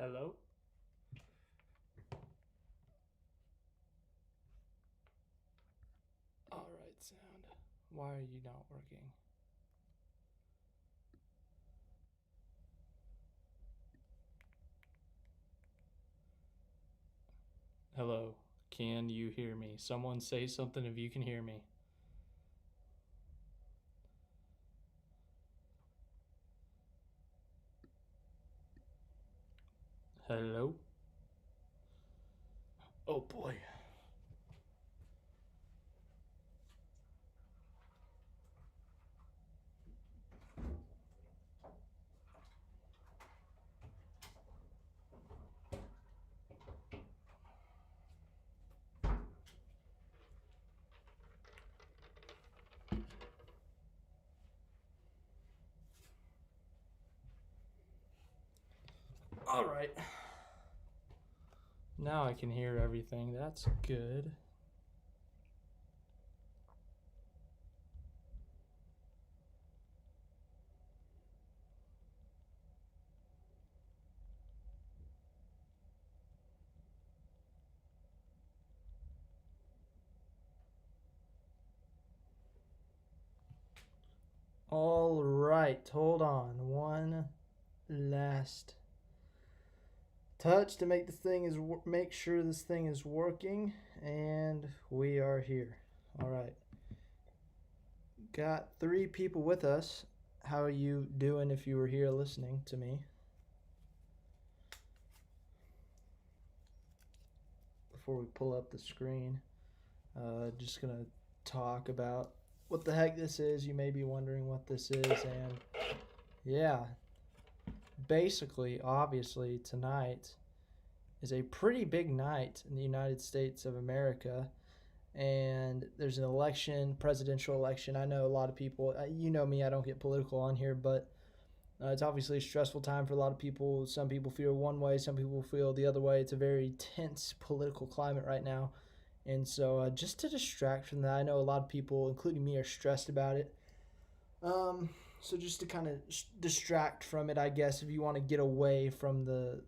Hello? Alright, sound. Why are you not working? Hello? Can you hear me? Someone say something if you can hear me. Hello? Oh boy. Alright. Now I can hear everything. That's good. All right, hold on. One last touch to make sure this thing is working, and we are here. All right. Got 3 people with us. How are you doing if you were here listening to me? Before we pull up the screen, just gonna talk about what the heck this is. You may be wondering what this is, and yeah, basically, obviously, tonight is a pretty big night in the United States of America, and there's an election, presidential election. I know a lot of people, you know me, I don't get political on here, but it's obviously a stressful time for a lot of people. Some people feel one way, some people feel the other way. It's a very tense political climate right now. And so, just to distract from that, I know a lot of people, including me, are stressed about it. So just to kind of distract from it, I guess, if you want to get away from the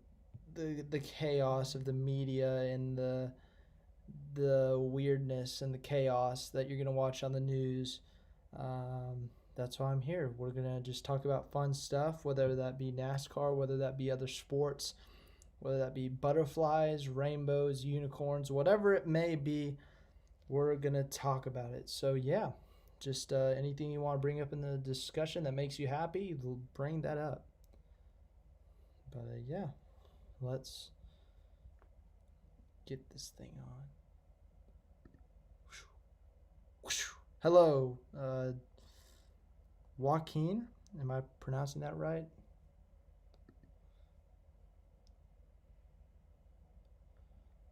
chaos of the media and the weirdness and the chaos that you're gonna watch on the news, that's why I'm here. We're gonna just talk about fun stuff, whether that be NASCAR, whether that be other sports, whether that be butterflies, rainbows, unicorns, whatever it may be. We're gonna talk about it. So yeah, just anything you want to bring up in the discussion that makes you happy, bring that up. But yeah, let's get this thing on. Hello, Joaquin. Am I pronouncing that right?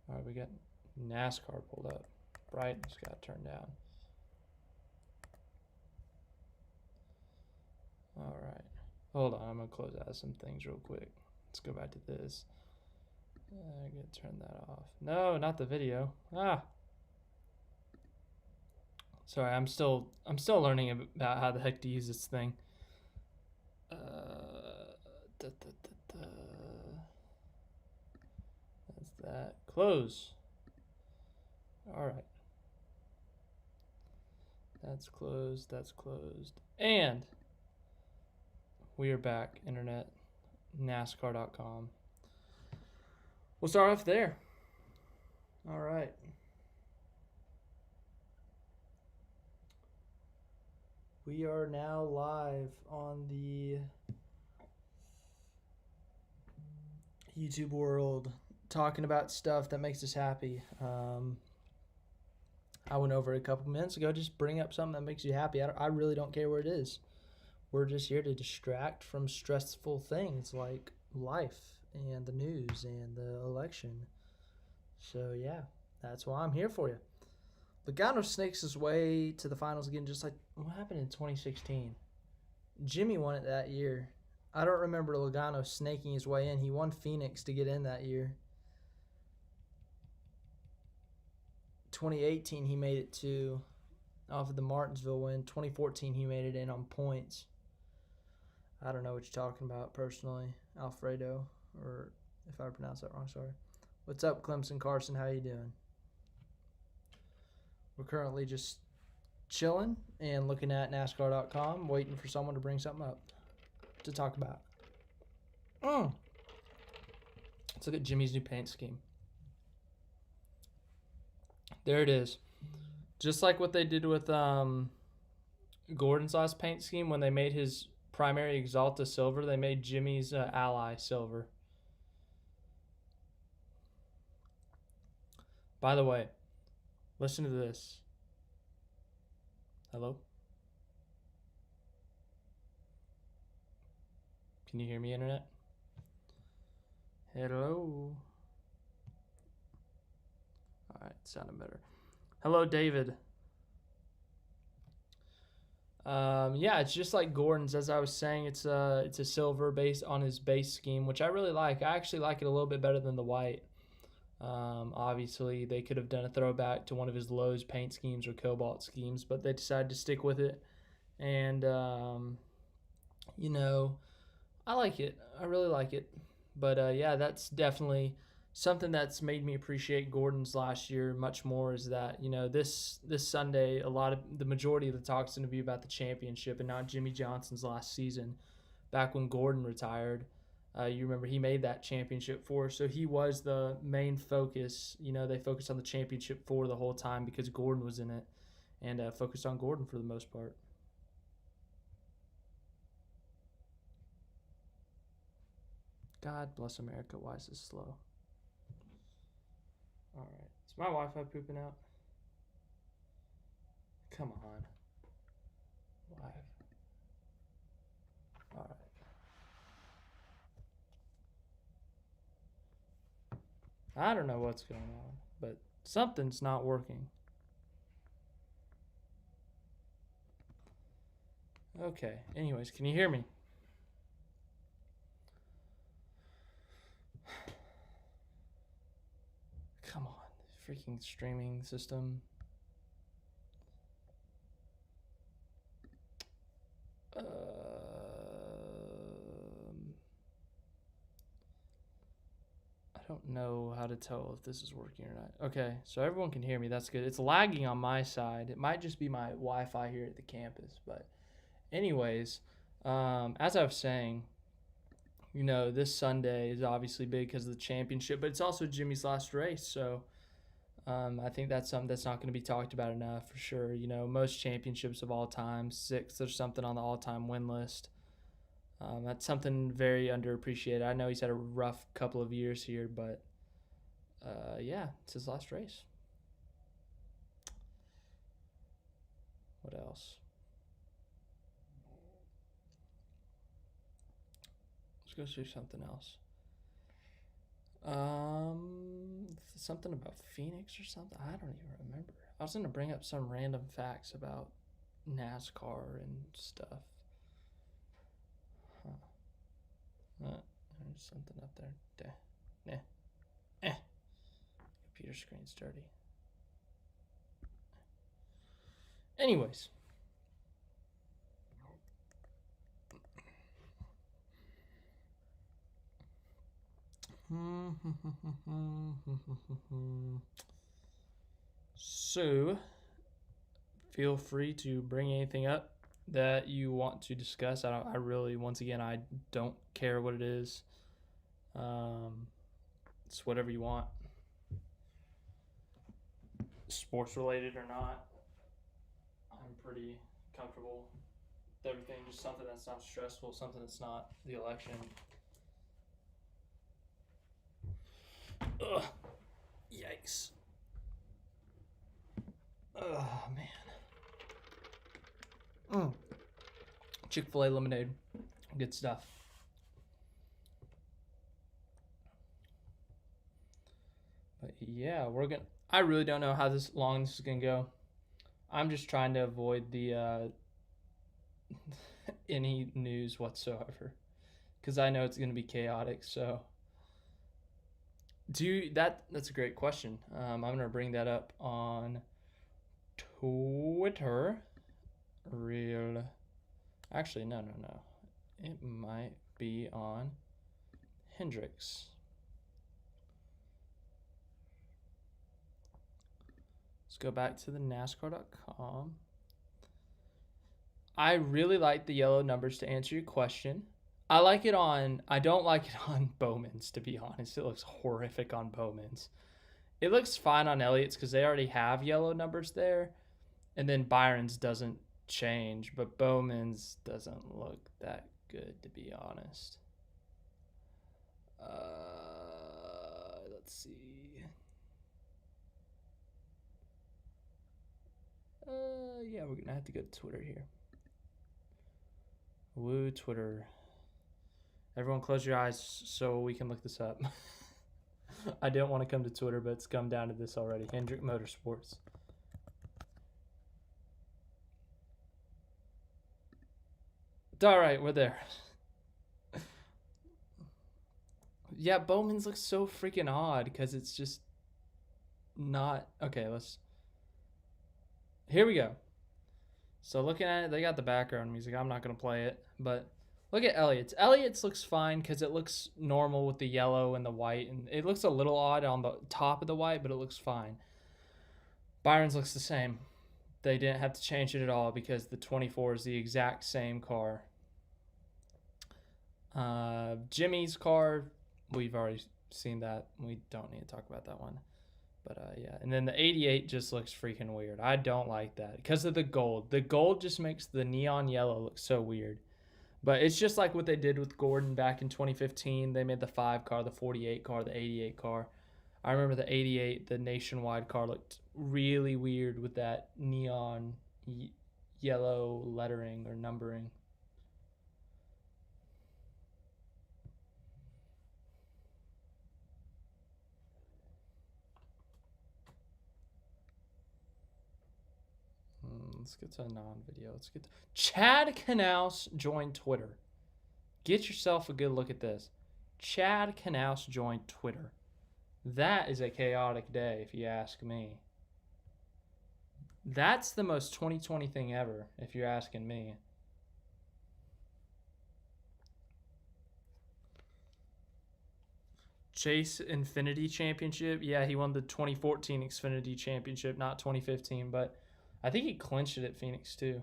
All right, we got NASCAR pulled up. Brightness got turned down. All right. Hold on, I'm gonna close out some things real quick. Let's go back to this. I gotta turn that off. No, not the video. Ah. Sorry, I'm still learning about how the heck to use this thing. Da, da, da, da. That's that. Close. All right. That's closed. That's closed. And we are back. Internet. NASCAR.com. We'll start off there. All right. We are now live on the YouTube world, talking about stuff that makes us happy. I went over it a couple minutes ago. Just bring up something that makes you happy. I really don't care where it is. We're just here to distract from stressful things like life and the news and the election. So yeah, that's why I'm here for you. Logano snakes his way to the finals again, just like what happened in 2016. Jimmy won it that year. I don't remember Logano snaking his way in. He won Phoenix to get in that year. 2018, he made it to off of the Martinsville win. 2014, he made it in on points. I don't know what you're talking about personally, Alfredo or if I pronounced that wrong, sorry. What's up, Clemson Carson? How you doing? We're currently just chilling and looking at NASCAR.com, waiting for someone to bring something up to talk about. Let's look at Jimmy's new paint scheme. There it is. Just like what they did with Gordon's last paint scheme when they made his primary Exalta silver, they made Jimmy's Ally silver. By the way, listen to this. Hello? Can you hear me, internet? Hello? Alright, sounded better. Hello, David. Yeah, it's just like Gordon's. As I was saying, it's a silver based on his base scheme, which I really like. I actually like it a little bit better than the white. Obviously, they could have done a throwback to one of his Lowe's paint schemes or Cobalt schemes, but they decided to stick with it. And, you know, I like it. I really like it. But, yeah, that's definitely something that's made me appreciate Gordon's last year much more is that, you know, this Sunday, the majority of the talk's going to be about the championship and not Jimmy Johnson's last season. Back when Gordon retired, you remember he made that championship for us, so he was the main focus. You know, they focused on the championship for the whole time because Gordon was in it, and focused on Gordon for the most part. God bless America. Why is this slow? All right. Is my Wi-Fi pooping out? Come on. Live. All right. I don't know what's going on, but something's not working. Okay. Anyways, can you hear me? Come on. Freaking streaming system. I don't know how to tell if this is working or not. Okay, so everyone can hear me. That's good. It's lagging on my side. It might just be my Wi-Fi here at the campus. But anyways, as I was saying, you know, this Sunday is obviously big because of the championship, but it's also Jimmy's last race. So I think that's something that's not going to be talked about enough for sure. You know, most championships of all time, 6th or something on the all-time win list. That's something very underappreciated. I know he's had a rough couple of years here, but yeah, it's his last race. What else? Let's go see something else. Something about Phoenix or something. I don't even remember. I was gonna bring up some random facts about NASCAR and stuff. There's something up there. Computer screen's dirty. Anyways. So, feel free to bring anything up that you want to discuss. I really, once again, I don't care what it is. It's whatever you want. Sports related or not, I'm pretty comfortable with everything. Just something that's not stressful, something that's not the election. Ugh. Yikes. Oh, man. Chick-fil-A lemonade. Good stuff. But yeah, I really don't know how long this is gonna go. I'm just trying to avoid the any news whatsoever, because I know it's gonna be chaotic. So, that's a great question. I'm gonna bring that up on Twitter. Actually, no. It might be on Hendrix. Let's go back to the NASCAR.com. I really like the yellow numbers to answer your question. I don't like it on Bowman's, to be honest. It looks horrific on Bowman's. It looks fine on Elliott's because they already have yellow numbers there. And then Byron's doesn't change, but Bowman's doesn't look that good, to be honest. Let's see. Yeah, we're gonna have to go to Twitter here. Woo, Twitter. Everyone close your eyes so we can look this up. I didn't want to come to Twitter, but it's come down to this already. Hendrick Motorsports. All right, we're there. Yeah, Bowman's looks so freaking odd because it's just not... Okay, here we go. So looking at it, they got the background music. I'm not going to play it, but look at Elliott's. Elliott's looks fine because it looks normal with the yellow and the white, and it looks a little odd on the top of the white, but it looks fine. Byron's looks the same. They didn't have to change it at all because the 24 is the exact same car. Jimmy's car, we've already seen that. We don't need to talk about that one. But yeah, and then the 88 just looks freaking weird. I don't like that because of the gold. The gold just makes the neon yellow look so weird. But it's just like what they did with Gordon back in 2015. They made the 5 car, the 48 car, the 88 car. I remember the 88, the nationwide car, looked really weird with that neon yellow lettering or numbering. Let's get to a non-video. Let's get to... Chad Knaus joined Twitter. Get yourself a good look at this. Chad Knaus joined Twitter. That is a chaotic day, if you ask me. That's the most 2020 thing ever, if you're asking me. Chase Infinity Championship. Yeah, he won the 2014 Xfinity Championship, not 2015, but I think he clinched it at Phoenix too.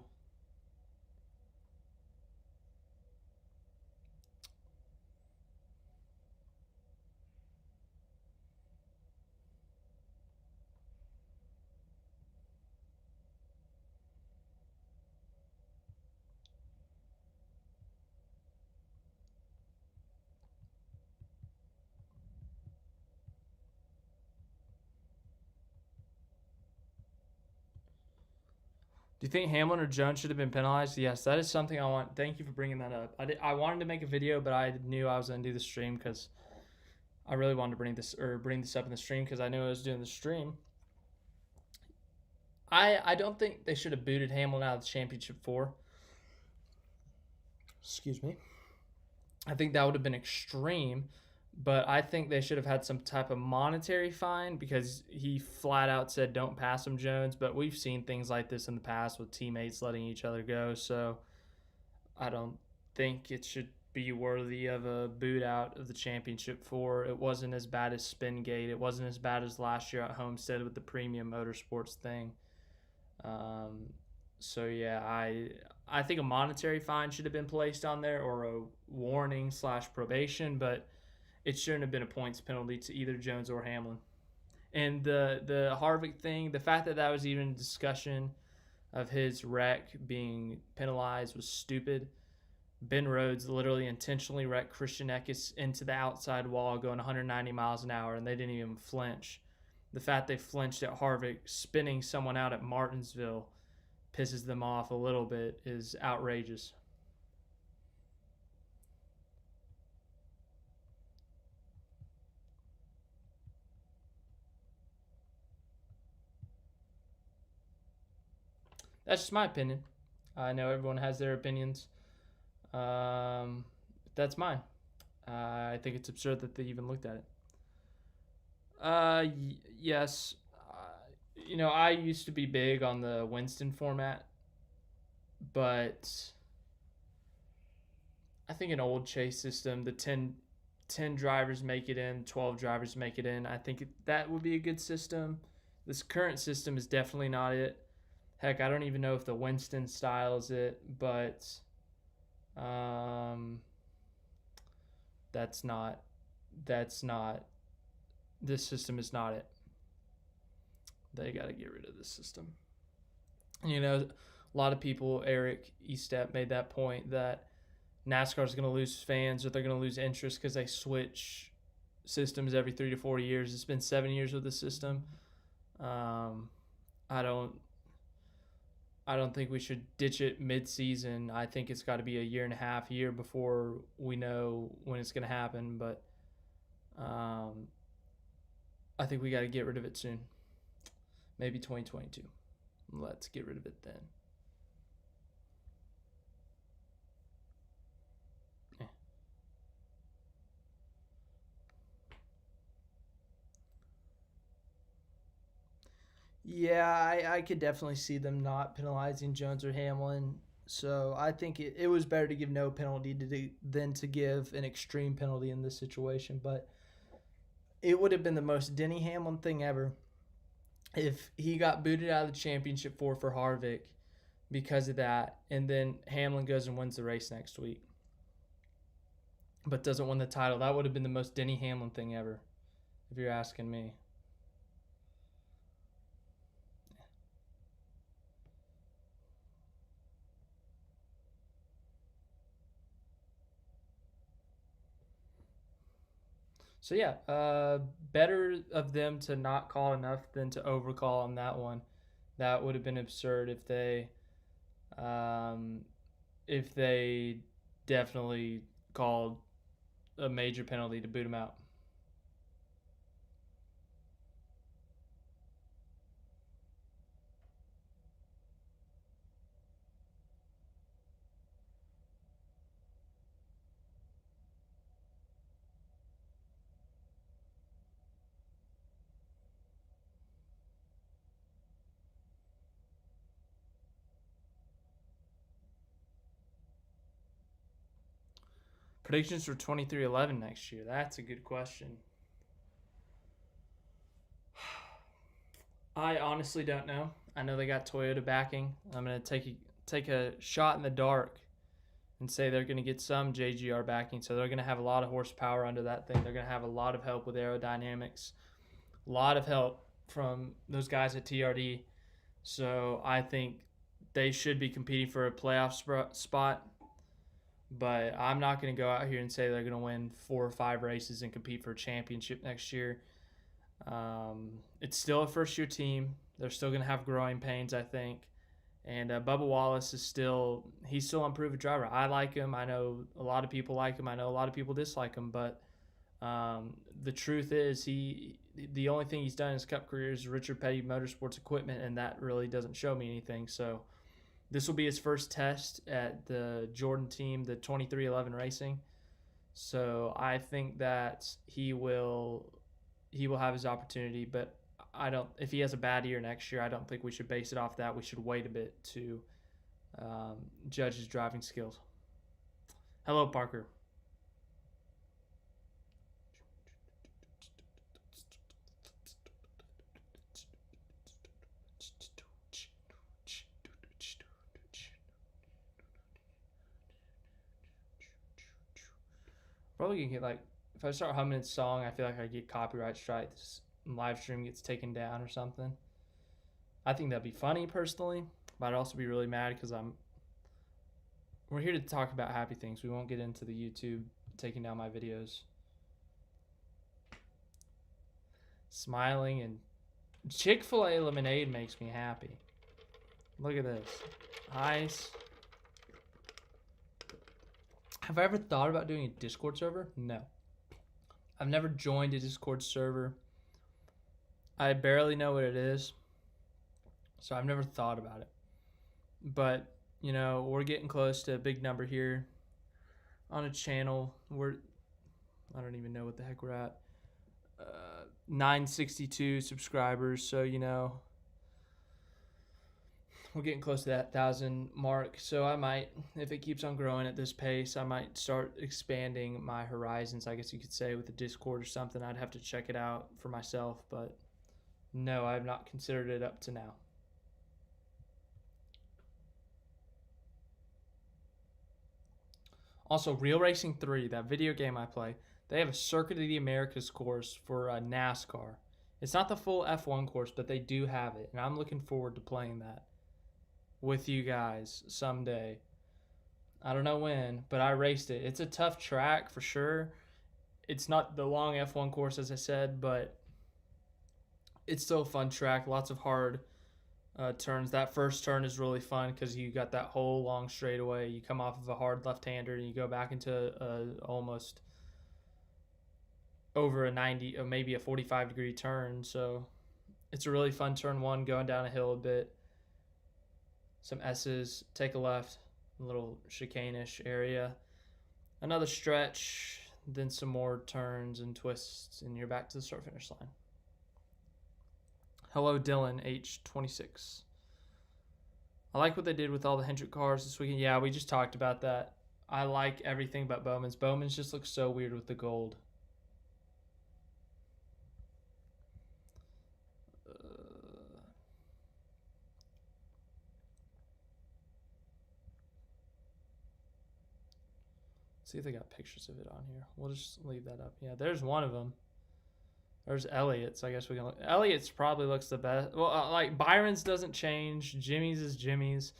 Do you think Hamlin or Jones should have been penalized? Yes, that is something I want. Thank you for bringing that up. I wanted to make a video, but I knew I was going to do the stream because I really wanted to bring this up in the stream because I knew I was doing the stream. I don't think they should have booted Hamlin out of the championship 4. Excuse me. I think that would have been extreme. But I think they should have had some type of monetary fine because he flat out said don't pass him, Jones. But we've seen things like this in the past with teammates letting each other go. So I don't think it should be worthy of a boot out of the championship 4. It wasn't as bad as Spingate. It wasn't as bad as last year at Homestead with the premium motorsports thing. So yeah, I think a monetary fine should have been placed on there or a warning / probation, but it shouldn't have been a points penalty to either Jones or Hamlin. And the Harvick thing, the fact that that was even a discussion of his wreck being penalized was stupid. Ben Rhodes literally intentionally wrecked Christian Eckes into the outside wall going 190 miles an hour, and they didn't even flinch. The fact they flinched at Harvick spinning someone out at Martinsville pisses them off a little bit is outrageous. That's just my opinion. I know everyone has their opinions. That's mine. I think it's absurd that they even looked at it. Yes. I used to be big on the Winston format, but I think an old chase system, the 10 drivers make it in, 12 drivers make it in, I think that would be a good system. This current system is definitely not it. Heck, I don't even know if the Winston style is it, but um, that's not. That's not. This system is not it. They got to get rid of this system. You know, a lot of people, Eric Estep made that point that NASCAR is going to lose fans or they're going to lose interest because they switch systems every 3 to 4 years. It's been 7 years with the system. I don't think we should ditch it mid-season. I think it's got to be a year and a half, year before we know when it's going to happen. But I think we got to get rid of it soon. Maybe 2022. Let's get rid of it then. Yeah, I could definitely see them not penalizing Jones or Hamlin. So I think it was better to give no penalty than to give an extreme penalty in this situation. But it would have been the most Denny Hamlin thing ever if he got booted out of the championship for Harvick because of that, and then Hamlin goes and wins the race next week, but doesn't win the title. That would have been the most Denny Hamlin thing ever, if you're asking me. So yeah, better of them to not call enough than to overcall on that one. That would have been absurd if they definitely called a major penalty to boot him out. Predictions for 23-11 next year. That's a good question. I honestly don't know. I know they got Toyota backing. I'm gonna take a shot in the dark and say they're gonna get some JGR backing. So they're gonna have a lot of horsepower under that thing. They're gonna have a lot of help with aerodynamics, a lot of help from those guys at TRD. So I think they should be competing for a playoff spot. But I'm not going to go out here and say they're going to win 4 or 5 races and compete for a championship next year. It's still a first-year team. They're still going to have growing pains, I think. And Bubba Wallace he's still an unproven driver. I like him. I know a lot of people like him. I know a lot of people dislike him. But the truth is the only thing he's done in his Cup career is Richard Petty Motorsports equipment, and that really doesn't show me anything. So this will be his first test at the Jordan team, the 23-11 Racing. So I think that he will have his opportunity, but if he has a bad year next year, I don't think we should base it off that. We should wait a bit to judge his driving skills. Hello, Parker. Probably gonna get if I start humming a song, I feel like I get copyright strikes. Live stream gets taken down or something. I think that'd be funny personally, but I'd also be really mad because we're here to talk about happy things. We won't get into the YouTube taking down my videos. Smiling and Chick-fil-A lemonade makes me happy. Look at this. Ice. Have I ever thought about doing a Discord server? No. I've never joined a Discord server. I barely know what it is. So I've never thought about it. But, we're getting close to a big number here on a channel. I don't even know what the heck we're at. 962 subscribers. So, we're getting close to that 1,000 mark. So I might, if it keeps on growing at this pace, I might start expanding my horizons, I guess you could say, with the Discord or something. I'd have to check it out for myself, but No, I have not considered it up to now. Also, Real Racing 3, that video game I play, they have a Circuit of the Americas course for NASCAR. It's not the full F1 course, but they do have it, and I'm looking forward to playing that with you guys someday. I don't know when, but I raced it. It's a tough track for sure. It's not the long F1 course, as I said, but it's still a fun track. Lots of hard turns. That first turn is really fun because you got that whole long straightaway. You come off of a hard left-hander and you go back into almost over a 90, or maybe a 45-degree turn. So it's a really fun turn one, going down a hill a bit. Some S's, take a left, a little chicane-ish area. Another stretch, then some more turns and twists, and you're back to the start-finish line. Hello, Dylan, H26. I like what they did with all the Hendrick cars this weekend. Yeah, we just talked about that. I like everything but Bowman's. Bowman's just looks so weird with the gold. See if they got pictures of it on here. We'll just leave that up. Yeah, there's one of them. There's Elliott's. I guess we can look. Elliott's probably looks the best. Well, like Byron's doesn't change. Jimmy's is Jimmy's.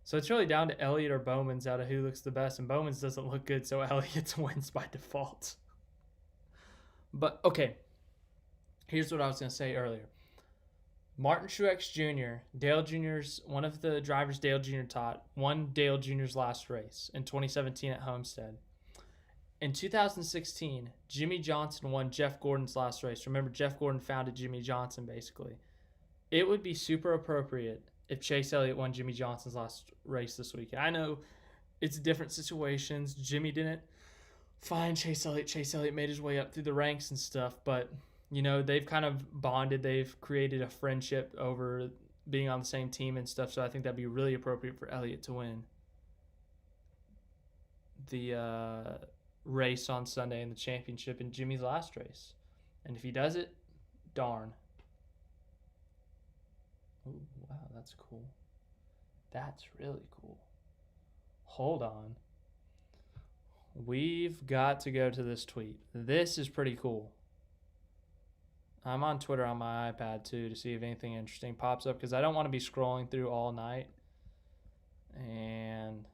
So it's really down to Elliott or Bowman's out of who looks the best. And Bowman's doesn't look good, so Elliott's wins by default. But, okay. Here's what I was going to say earlier. Martin Truex Jr., Dale Jr.'s, one of the drivers Dale Jr. taught, won Dale Jr.'s last race in 2017 at Homestead. In 2016, Jimmy Johnson won Jeff Gordon's last race. Remember, Jeff Gordon founded Jimmy Johnson, basically. It would be super appropriate if Chase Elliott won Jimmy Johnson's last race this weekend. I know it's different situations. Jimmy didn't find Chase Elliott. Chase Elliott made his way up through the ranks and stuff, but, you know, they've kind of bonded. They've created a friendship over being on the same team and stuff, so I think that'd be really appropriate for Elliott to win the race on Sunday in the championship in Jimmy's last race. And if he does it, darn. Oh, wow, that's cool. That's really cool. Hold on. We've got to go to this tweet. This is pretty cool. I'm on Twitter on my iPad too to see if anything interesting pops up because I don't want to be scrolling through all night. And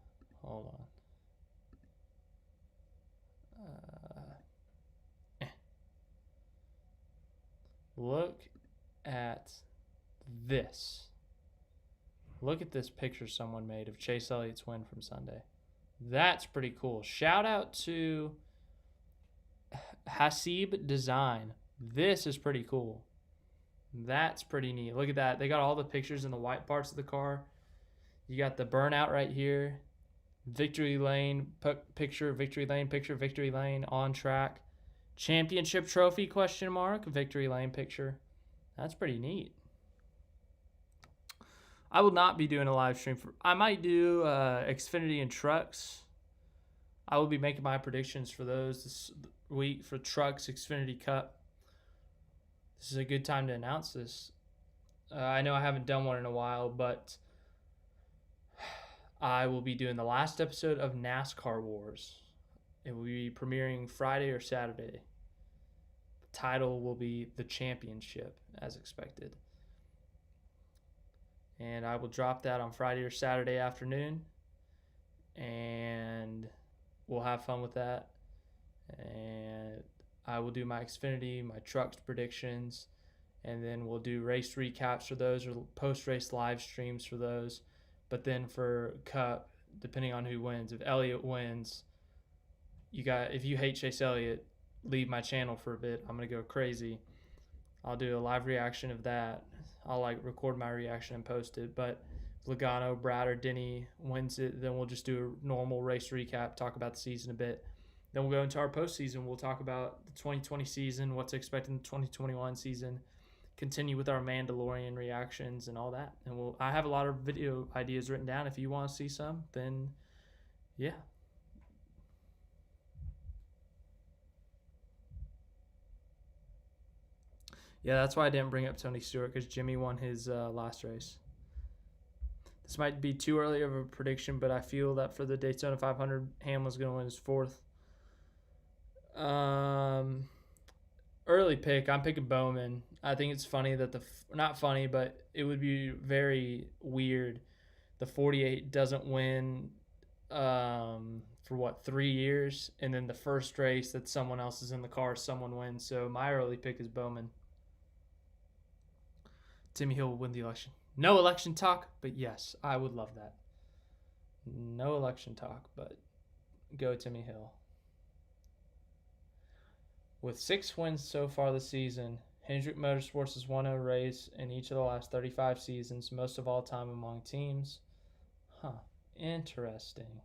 hold on. Look at this. Look at this picture someone made of Chase Elliott's win from Sunday. That's pretty cool. Shout out to Hasib Design. This is pretty cool. That's pretty neat. Look at that. They got all the pictures in the white parts of the car. You got the burnout right here. Victory lane picture, victory lane picture, victory lane on track. Championship trophy question mark, victory lane picture. That's pretty neat. I will not be doing a live stream. I might do Xfinity and trucks. I will be making my predictions for those this week for trucks, Xfinity Cup. This is a good time to announce this. I know I haven't done one in a while, but I will be doing the last episode of NASCAR Wars. It will be premiering Friday or Saturday. The title will be The Championship, as expected. And I will drop that on Friday or Saturday afternoon. And we'll have fun with that. And I will do my Xfinity, my trucks predictions. And then we'll do race recaps for those or post-race live streams for those. But then for Cup, depending on who wins, if Elliott wins, if you hate Chase Elliott, leave my channel for a bit. I'm going to go crazy. I'll do a live reaction of that. I'll record my reaction and post it. But if Logano, Brad, or Denny wins it, then we'll just do a normal race recap, talk about the season a bit. Then we'll go into our postseason. We'll talk about the 2020 season, what's expected in the 2021 season, continue with our Mandalorian reactions and all that. And I have a lot of video ideas written down. If you want to see some, then yeah. Yeah, that's why I didn't bring up Tony Stewart, because Jimmy won his last race. This might be too early of a prediction, but I feel that for the Daytona 500, Hamlin's going to win his fourth. Early pick, I'm picking Bowman. I think it's funny that not funny, but it would be very weird. The 48 doesn't win for 3 years, and then the first race that someone else is in the car, someone wins. So my early pick is Bowman. Timmy Hill will win the election. No election talk, but yes, I would love that. No election talk, but go Timmy Hill. With 6 wins so far this season, Hendrick Motorsports has won a race in each of the last 35 seasons, most of all time among teams. Interesting.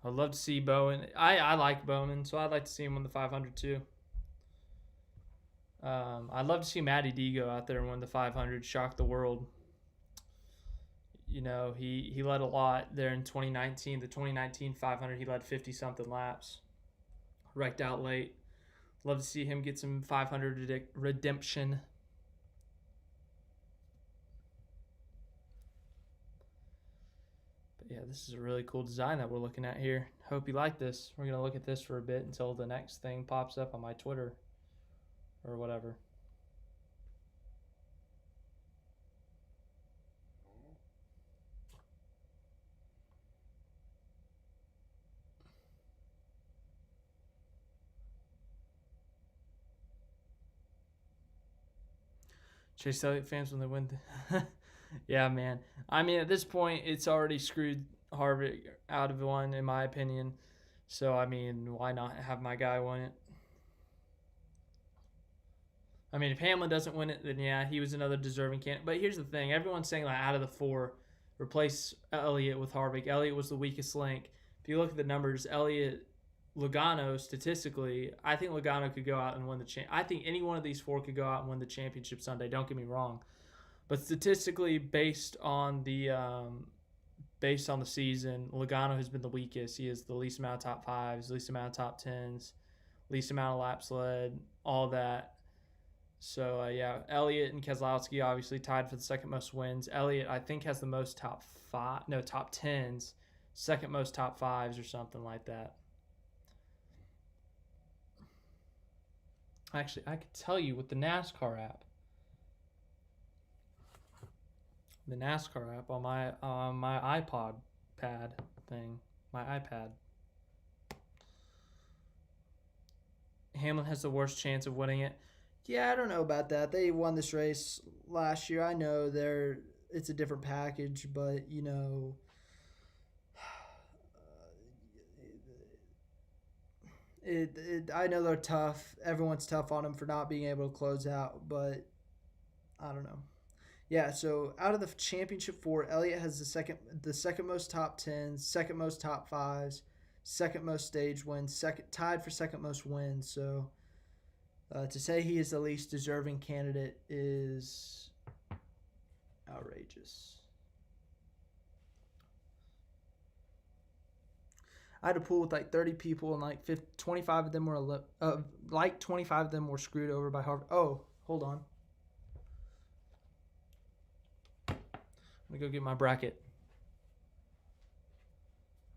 I'd love to see Bowman. I like Bowman, so I'd like to see him win the 500 too. I'd love to see Matty D go out there and win the 500, shock the world. You know, he led a lot there in 2019. The 2019 500, he led 50-something laps. Wrecked out late. Love to see him get some 500 redemption. But yeah, this is a really cool design that we're looking at here. Hope you like this. We're going to look at this for a bit until the next thing pops up on my Twitter or whatever. Chase Elliott fans when they win. Yeah, man. I mean, at this point, it's already screwed Harvick out of one, in my opinion. So, I mean, why not have my guy win it? I mean, if Hamlin doesn't win it, then yeah, he was another deserving candidate. But here's the thing. Everyone's saying, like, out of the 4, replace Elliott with Harvick. Elliott was the weakest link. If you look at the numbers, Logano, statistically, I think Logano could go out and win the I think any one of these 4 could go out and win the championship Sunday. Don't get me wrong, but statistically, based on the season, Logano has been the weakest. He has the least amount of top 5s, least amount of top 10s, least amount of laps led, all that. So yeah, Elliott and Keselowski obviously tied for the second most wins. Elliott, I think, has the most top 10s, second most top 5s or something like that. Actually, I could tell you with the NASCAR app. The NASCAR app on my iPod pad thing, my iPad. Hamlin has the worst chance of winning it. Yeah, I don't know about that. They won this race last year. I know it's a different package, but you know, I know they're tough. Everyone's tough on them for not being able to close out, but I don't know. Yeah, so out of the championship 4, Elliott has the second most top 10s, second most top 5s, second most stage wins, tied for second most wins. So to say he is the least deserving candidate is outrageous. I had a pool with like 30 people, and like 25 of them were 25 of them were screwed over by Harvard. Oh, hold on. Let me go get my bracket.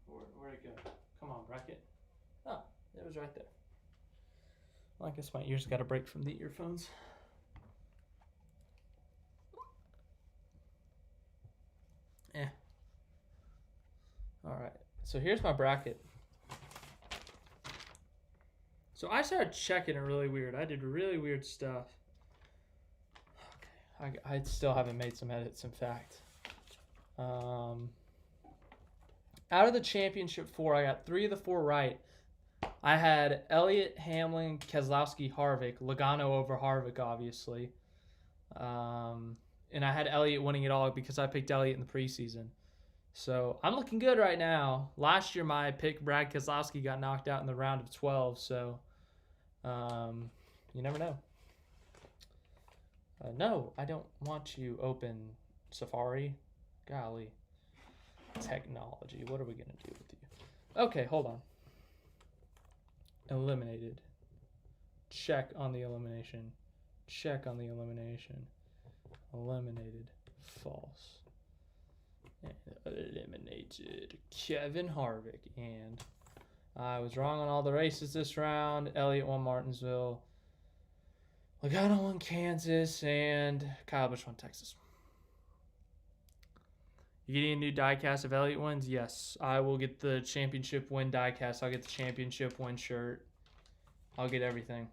Where'd it go? Come on, bracket. Oh, it was right there. Well, I guess my ears got a break from the earphones. All right. So here's my bracket. So I started checking it really weird. I did really weird stuff. Okay. I still haven't made some edits, in fact. Out of the championship 4, I got 3 of the 4 right. I had Elliott, Hamlin, Keselowski, Harvick. Logano over Harvick, obviously. And I had Elliott winning it all because I picked Elliott in the preseason. So I'm looking good right now. Last year, my pick, Brad Keselowski, got knocked out in the round of 12. So You never know. No, I don't want you open Safari. Golly. Technology. What are we going to do with you? Okay, hold on. Eliminated. Check on the elimination. Check on the elimination. Eliminated. False. And eliminated Kevin Harvick. And I was wrong on all the races this round. Elliott won Martinsville. Logano won Kansas. And Kyle Busch won Texas. You getting a new diecast of Elliott wins? Yes. I will get the championship win diecast. I'll get the championship win shirt. I'll get everything.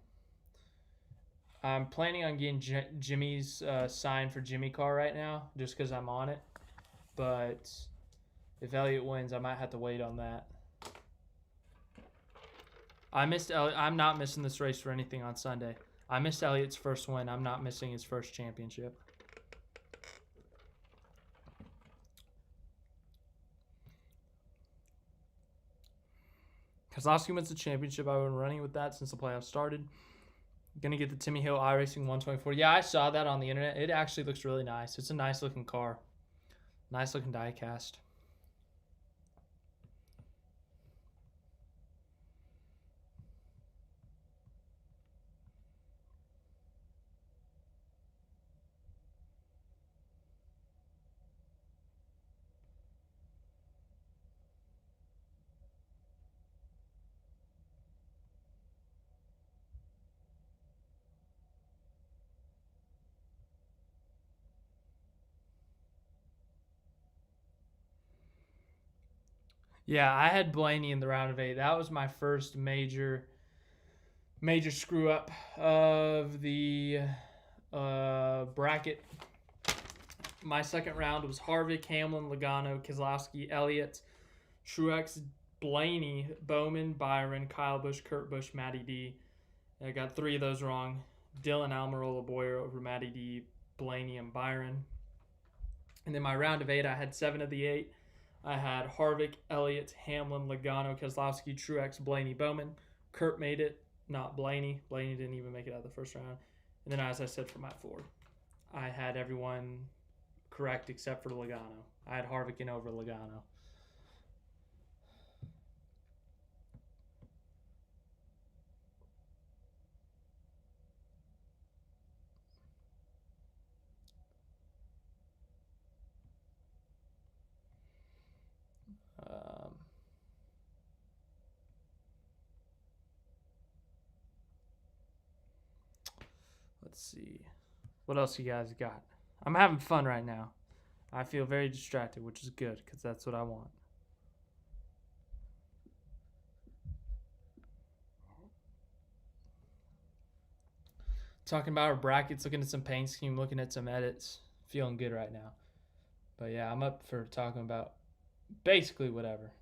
I'm planning on getting Jimmy's sign for Jimmy car right now, just because I'm on it. But if Elliott wins, I might have to wait on that. I missed Elliott. I'm not missing this race for anything on Sunday. I missed Elliott's first win. I'm not missing his first championship. Keselowski wins the championship. I've been running with that since the playoffs started. Gonna get the Timmy Hill iRacing 124. Yeah, I saw that on the internet. It actually looks really nice. It's a nice looking car. Nice looking diecast. Yeah, I had Blaney in the round of 8. That was my first major screw up of the bracket. My second round was Harvick, Hamlin, Logano, Keselowski, Elliott, Truex, Blaney, Bowman, Byron, Kyle Busch, Kurt Busch, Matty D. I got 3 of those wrong. Dylan Almirola Boyer over Matty D, Blaney, and Byron. And then my round of 8, I had 7 of the 8. I had Harvick, Elliott, Hamlin, Logano, Keselowski, Truex, Blaney, Bowman. Kurt made it, not Blaney. Blaney didn't even make it out of the first round. And then, as I said for my 4, I had everyone correct except for Logano. I had Harvick in over Logano. Let's see. What else you guys got? I'm having fun right now. I feel very distracted, which is good because that's what I want. Talking about our brackets, looking at some paint scheme, looking at some edits. Feeling good right now. But yeah, I'm up for talking about basically whatever.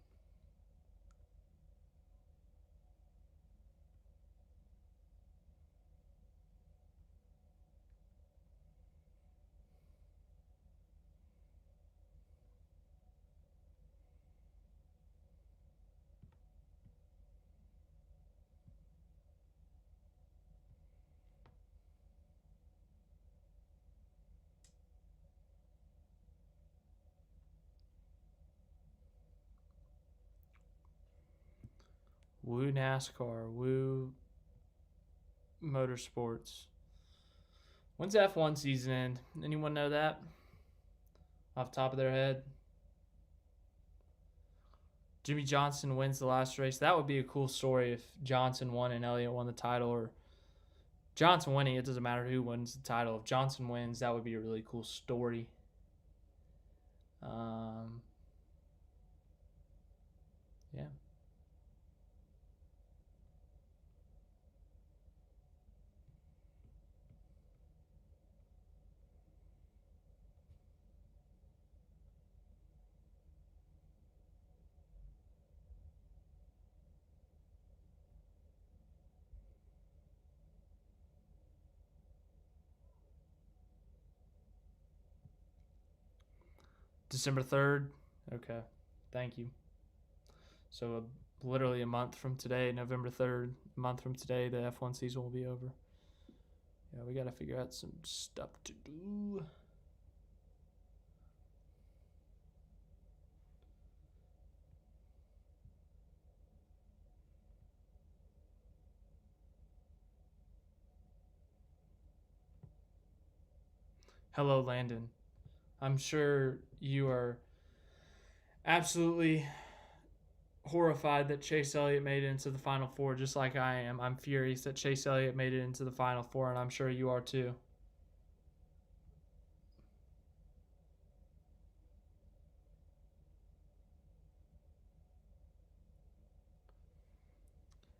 Woo NASCAR, woo Motorsports. When's the F1 season end? Anyone know that? Off the top of their head? Jimmy Johnson wins the last race. That would be a cool story if Johnson won and Elliott won the title, or Johnson winning. It doesn't matter who wins the title. If Johnson wins, that would be a really cool story. Yeah. December 3rd. Okay. Thank you. So literally a month from today, November 3rd, a month from today, the F1 season will be over. Yeah, we got to figure out some stuff to do. Hello, Landon. I'm sure you are absolutely horrified that Chase Elliott made it into the Final Four, just like I am. I'm furious that Chase Elliott made it into the Final Four, and I'm sure you are too.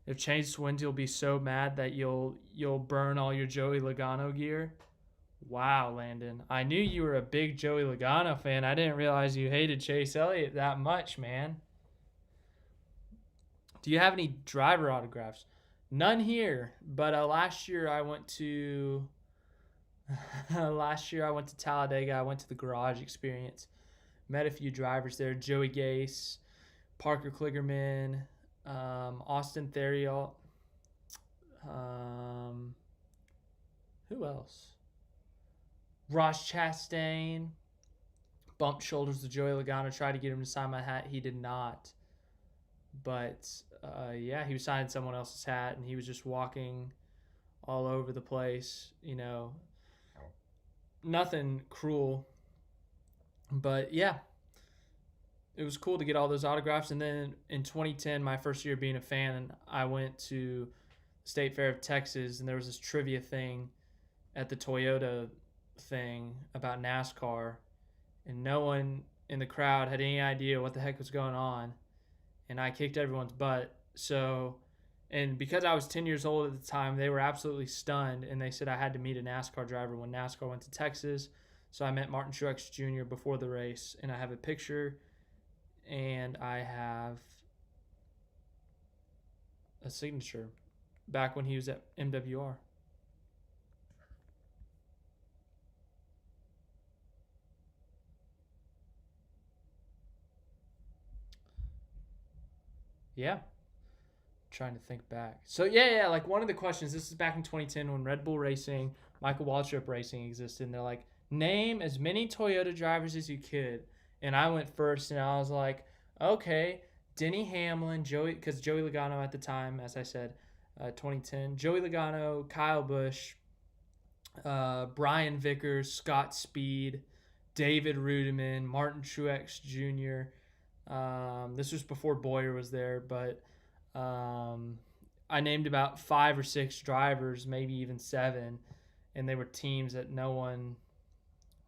If Chase wins, you'll be so mad that you'll burn all your Joey Logano gear. Wow, Landon. I knew you were a big Joey Logano fan. I didn't realize you hated Chase Elliott that much, man. Do you have any driver autographs? None here, but last year I went to Talladega. I went to the Garage Experience. Met a few drivers there: Joey Gase, Parker Kligerman, Austin Theriault. Who else? Ross Chastain. Bumped shoulders with Joey Logano. Tried to get him to sign my hat. He did not. But yeah, he was signing someone else's hat, and he was just walking all over the place. Nothing cruel. But yeah, it was cool to get all those autographs. And then in 2010, my first year being a fan, I went to the State Fair of Texas, and there was this trivia thing at the Toyota thing about NASCAR, and no one in the crowd had any idea what the heck was going on, and I kicked everyone's butt. And because I was 10 years old at the time, they were absolutely stunned, and they said I had to meet a NASCAR driver when NASCAR went to Texas. So I met Martin Truex Jr. before the race, and I have a picture, and I have a signature back when he was at MWR. Yeah. Trying to think back. So yeah, like one of the questions, this is back in 2010 when Red Bull Racing, Michael Waltrip Racing existed, and they're like, name as many Toyota drivers as you could. And I went first, and I was like, okay, Denny Hamlin, because Joey Logano at the time, as I said, 2010, Joey Logano, Kyle Busch, Brian Vickers, Scott Speed, David Rudiman, Martin Truex Jr. This was before Boyer was there, but I named about 5 or 6 drivers, maybe even 7, and they were teams that no one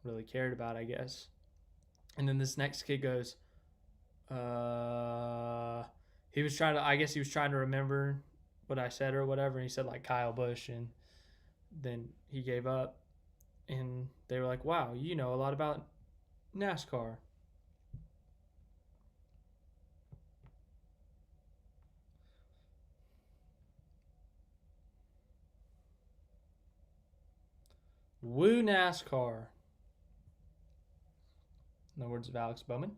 really cared about, I guess. And then this next kid goes, he was trying to remember what I said or whatever, and he said like Kyle Busch, and then he gave up, and they were like, wow, you know a lot about NASCAR. Woo NASCAR. In the words of Alex Bowman.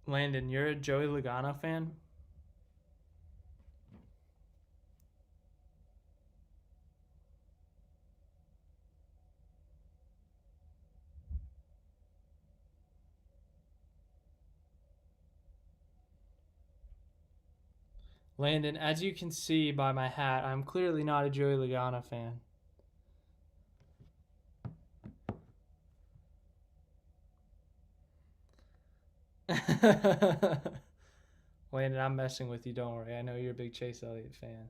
Landon, you're a Joey Logano fan? Landon, as you can see by my hat, I'm clearly not a Joey Logano fan. Landon, I'm messing with you, don't worry. I know you're a big Chase Elliott fan.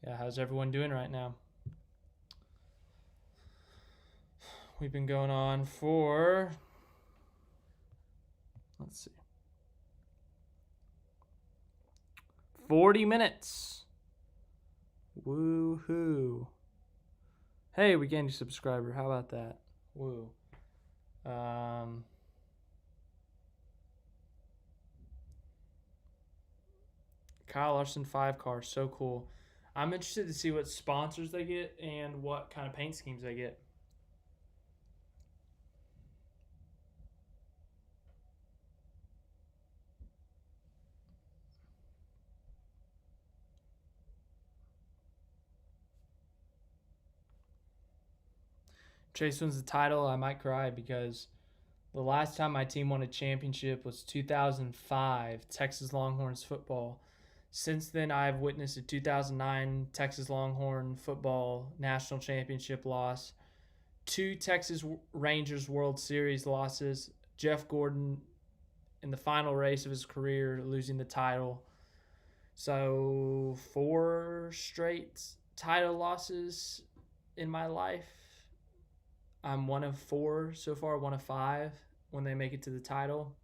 Yeah, how's everyone doing right now? We've been going on for, let's see, 40 minutes. Woohoo. Hey, we gained a subscriber. How about that? Woo. Kyle Larson 5 car. So cool. I'm interested to see what sponsors they get and what kind of paint schemes they get. Chase wins the title. I might cry because the last time my team won a championship was 2005, Texas Longhorns football. Since then, I've witnessed a 2009 Texas Longhorn football national championship loss, two Texas Rangers World Series losses, Jeff Gordon in the final race of his career losing the title. So, 4 straight title losses in my life. I'm one of 4 so far, one of 5 when they make it to the title.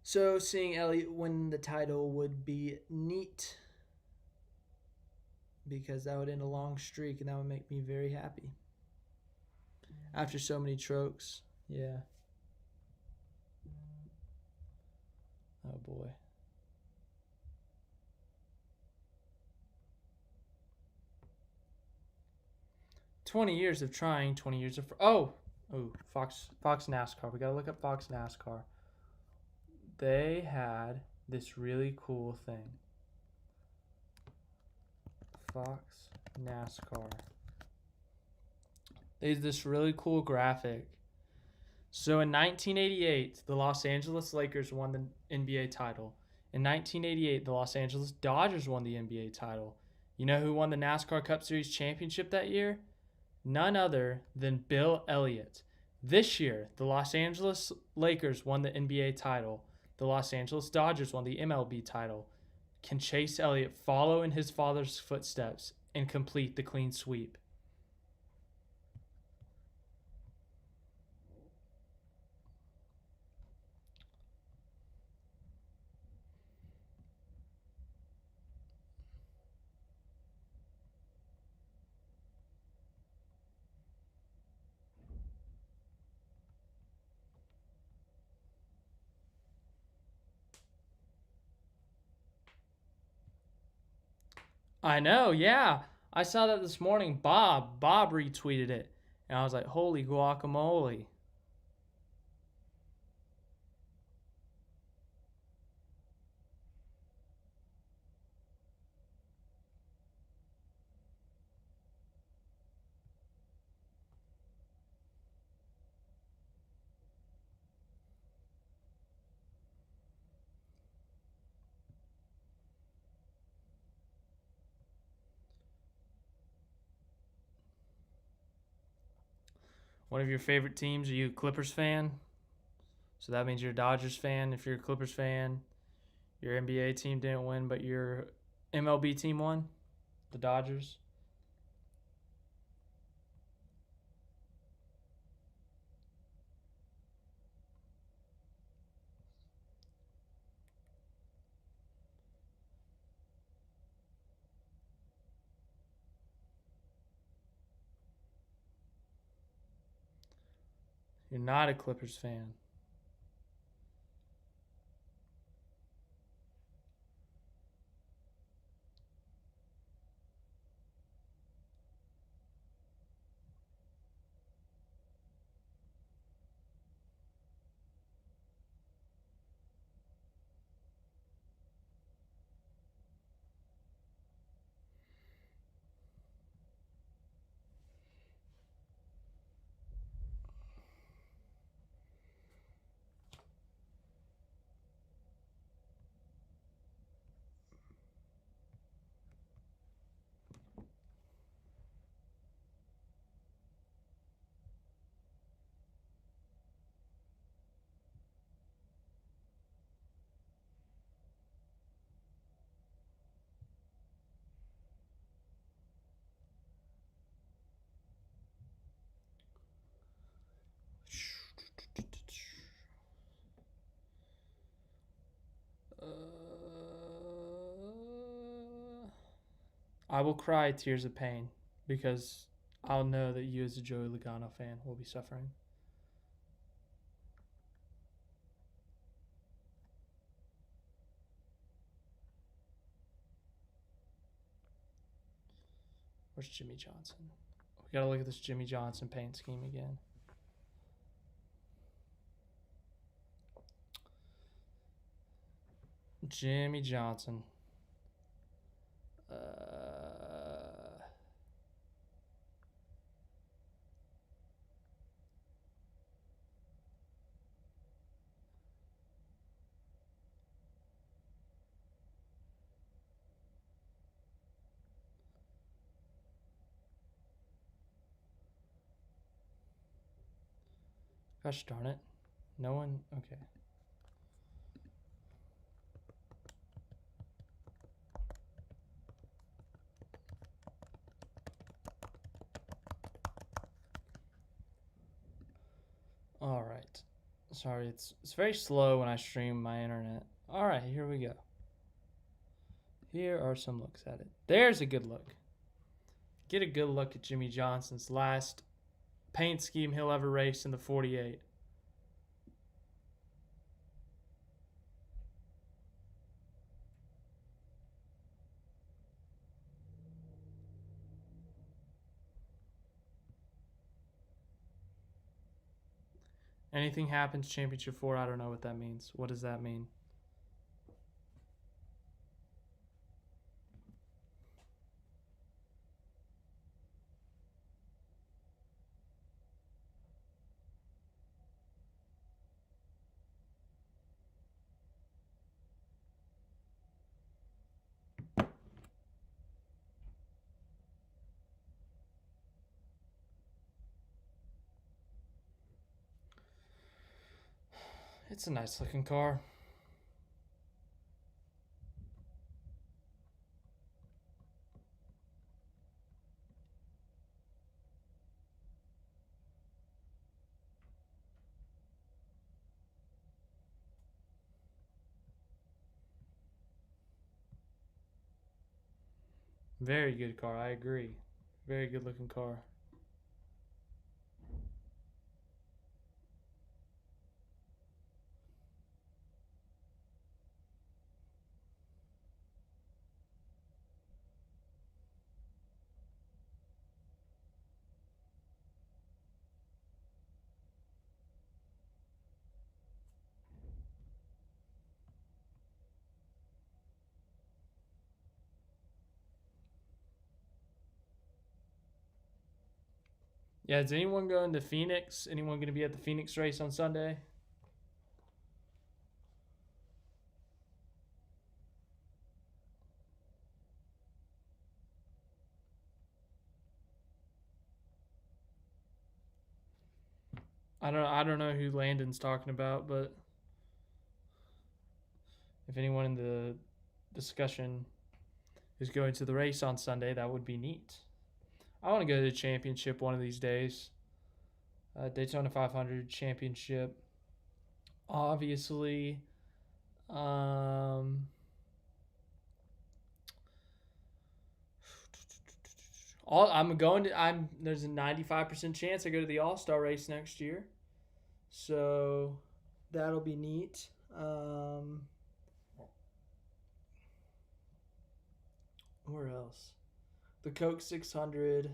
So seeing Elliott win the title would be neat because that would end a long streak and that would make me very happy. After so many chokes, yeah. Oh boy. "20 years of trying, 20 years of Fox NASCAR. We gotta look up Fox NASCAR. They had this really cool thing. Fox NASCAR. They had this really cool graphic. So in 1988, the Los Angeles Lakers won the NBA title. In 1988, the Los Angeles Dodgers won the NBA title. You know who won the NASCAR Cup Series championship that year? None other than Bill Elliott. This year, the Los Angeles Lakers won the NBA title. The Los Angeles Dodgers won the MLB title. Can Chase Elliott follow in his father's footsteps and complete the clean sweep? I know, yeah. I saw that this morning. Bob retweeted it. And I was like, holy guacamole. One of your favorite teams? Are you a Clippers fan? So that means you're a Dodgers fan. If you're a Clippers fan, your NBA team didn't win, but your MLB team won? The Dodgers? You're not a Clippers fan. I will cry tears of pain because I'll know that you, as a Joey Logano fan, will be suffering. Where's Jimmy Johnson? We gotta look at this Jimmy Johnson paint scheme again. Jimmy Johnson. Gosh darn it. No one. Okay. All right. Sorry, it's very slow when I stream my internet. All right, here we go. Here are some looks at it. There's a good look. Get a good look at Jimmy Johnson's last paint scheme he'll ever race in the 48. Anything happens championship 4, I don't know what that means. What does that mean? It's a nice looking car. Very good car, I agree. Very good looking car. Yeah, is anyone going to Phoenix? Anyone going to be at the Phoenix race on Sunday? I don't know who Landon's talking about, but if anyone in the discussion is going to the race on Sunday, that would be neat. I want to go to the championship one of these days. Daytona 500 championship. Obviously, I'm going to. There's a 95% chance I go to the All Star race next year, so that'll be neat. Where else? The Coke 600.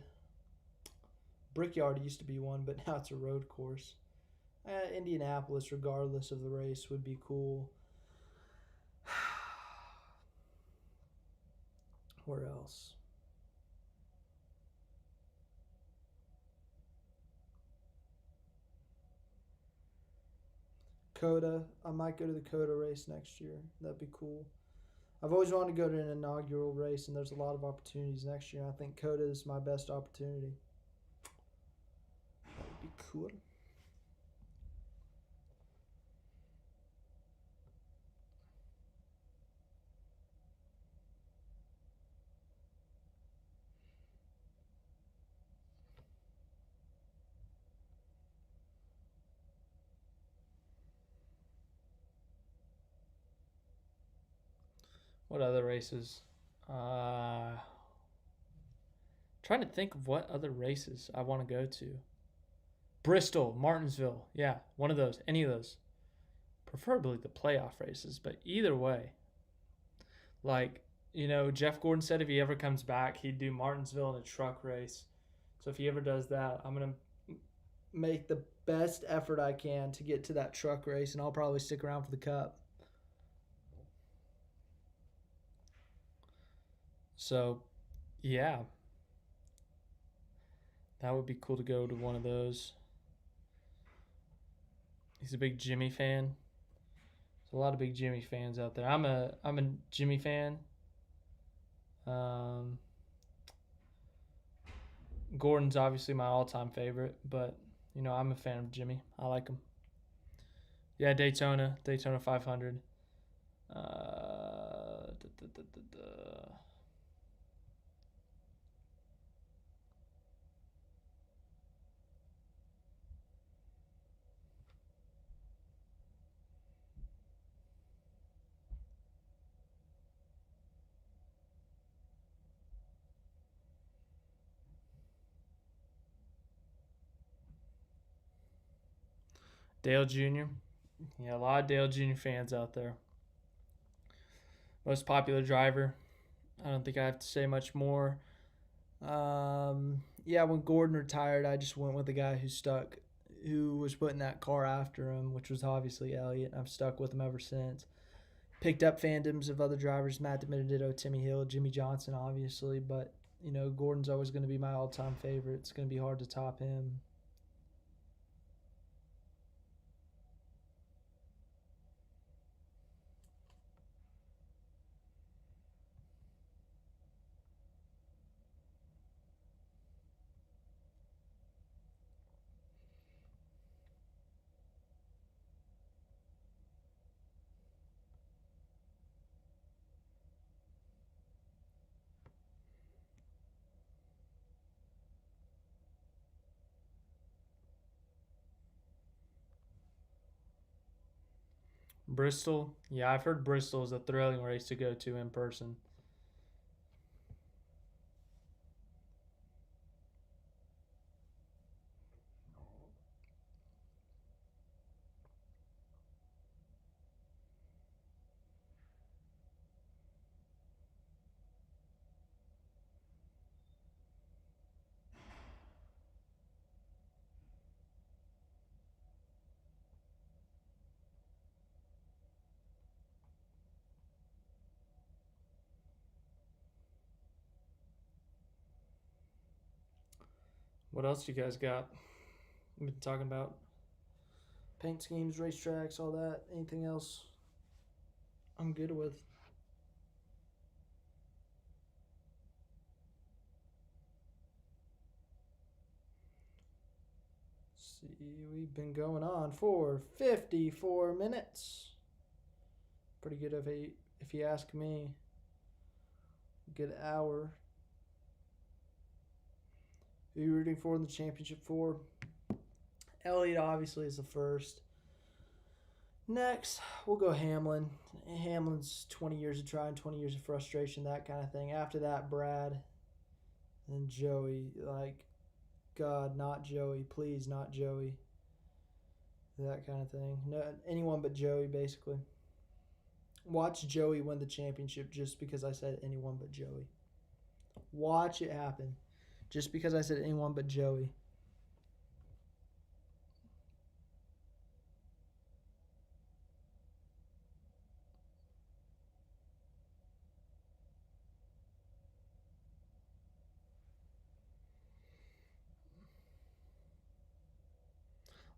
Brickyard used to be one, but now it's a road course. Indianapolis, regardless of the race, would be cool. Where else? COTA. I might go to the COTA race next year. That'd be cool. I've always wanted to go to an inaugural race, and there's a lot of opportunities next year. I think COTA is my best opportunity. That would be cool. What other races? Trying to think of what other races I want to go to. Bristol, Martinsville. Yeah, one of those. Any of those. Preferably the playoff races, but either way. Like, Jeff Gordon said if he ever comes back, he'd do Martinsville in a truck race. So if he ever does that, I'm going to make the best effort I can to get to that truck race, and I'll probably stick around for the cup. So, yeah. That would be cool to go to one of those. He's a big Jimmy fan. There's a lot of big Jimmy fans out there. I'm a Jimmy fan. Gordon's obviously my all-time favorite, but I'm a fan of Jimmy. I like him. Yeah, Daytona 500. Dale Jr. Yeah, a lot of Dale Jr. fans out there. Most popular driver. I don't think I have to say much more. Yeah, when Gordon retired, I just went with the guy who was putting that car after him, which was obviously Elliott. I've stuck with him ever since. Picked up fandoms of other drivers, Matt DiBenedetto, Timmy Hill, Jimmy Johnson, obviously, but Gordon's always going to be my all-time favorite. It's going to be hard to top him. Bristol, yeah, I've heard Bristol is a thrilling race to go to in person. What else you guys got? We've been talking about paint schemes, racetracks, all that. Anything else I'm good with? See, we've been going on for 54 minutes. Pretty good if you ask me. Good hour. Who are you rooting for in the championship for? Elliott obviously is the first. Next, we'll go Hamlin. Hamlin's 20 years of trying, 20 years of frustration, that kind of thing. After that, Brad. And Joey. God, not Joey. Please, not Joey. That kind of thing. No, anyone but Joey, basically. Watch Joey win the championship just because I said anyone but Joey. Watch it happen. Just because I said anyone but Joey.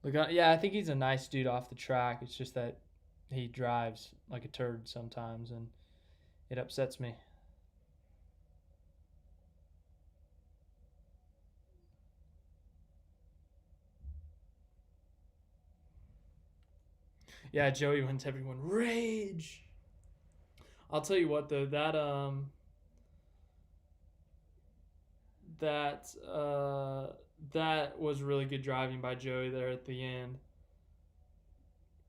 Look, yeah, I think he's a nice dude off the track. It's just that he drives like a turd sometimes, and it upsets me. Yeah, Joey wins everyone. Rage. I'll tell you what though, that was really good driving by Joey there at the end.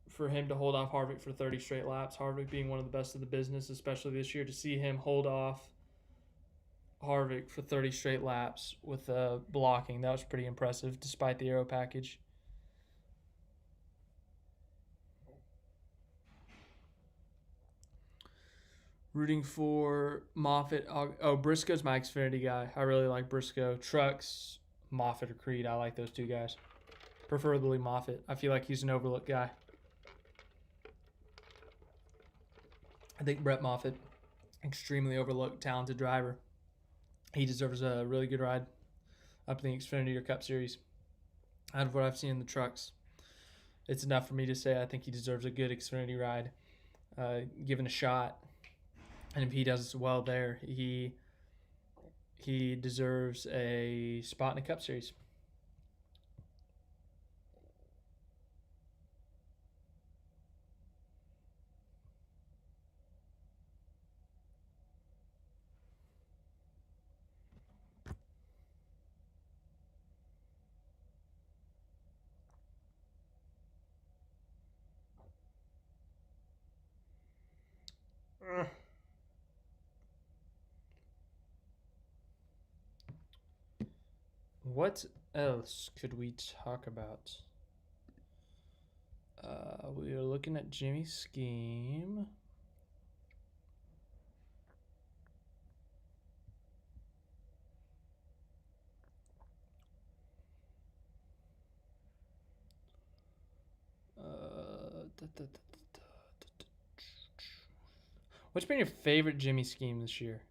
For him to hold off Harvick for 30 straight laps, Harvick being one of the best of the business, especially this year, to see him hold off Harvick for 30 straight laps with blocking. That was pretty impressive despite the aero package. Rooting for Moffitt. Oh, Briscoe's my Xfinity guy. I really like Briscoe. Trucks, Moffitt or Creed. I like those two guys. Preferably Moffitt. I feel like he's an overlooked guy. I think Brett Moffitt, extremely overlooked, talented driver. He deserves a really good ride up in the Xfinity or Cup Series. Out of what I've seen in the trucks, it's enough for me to say I think he deserves a good Xfinity ride, given a shot. And if he does well there, he deserves a spot in a Cup Series. What else could we talk about? We are looking at Jimmy's scheme. What's been your favorite Jimmy scheme this year?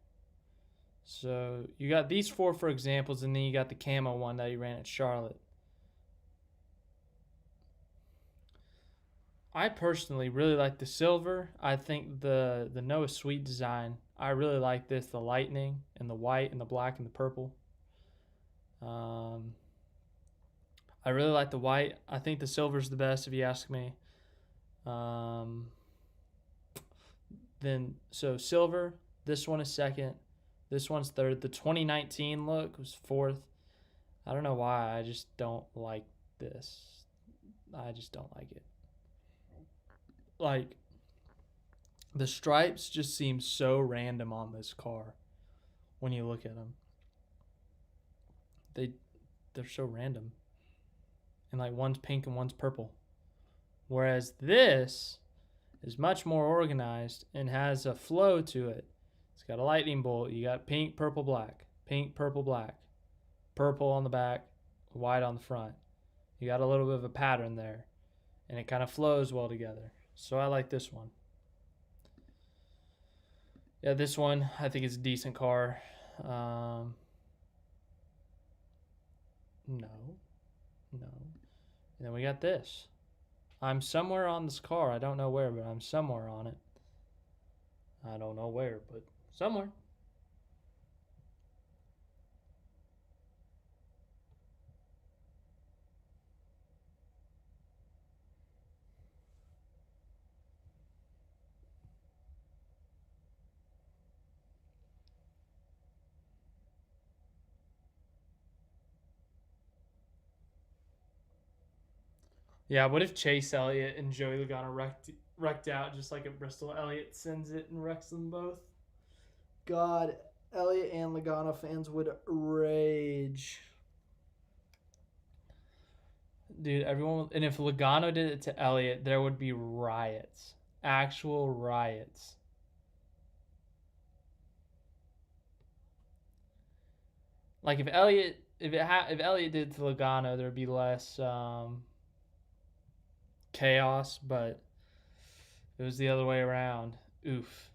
So you got these four for examples, and then you got the camo one that you ran at Charlotte. I personally really like the silver. I think the Noah Sweet design, I really like this. The lightning and the white and the black and the purple. I really like the white. I think the silver's the best if you ask me. Then so silver, this one is second. This one's third. The 2019 look was fourth. I don't know why. I just don't like this. I just don't like it. Like, the stripes just seem so random on this car when you look at them. They're so random. And like one's pink and one's purple. Whereas this is much more organized and has a flow to it. It's got a lightning bolt. You got pink, purple, black. Pink, purple, black. Purple on the back, white on the front. You got a little bit of a pattern there. And it kind of flows well together. So I like this one. Yeah, this one, I think it's a decent car. No. And then we got this. I'm somewhere on this car. I don't know where, but I'm somewhere on it. I don't know where, but somewhere. Yeah, what if Chase Elliott and Joey Logano wrecked out just like at Bristol? Elliott sends it and wrecks them both. God, Elliott and Logano fans would rage. Dude, everyone. And if Logano did it to Elliott, there would be riots. Actual riots. Like if Elliott did it to Logano, there'd be less chaos, but it was the other way around. Oof.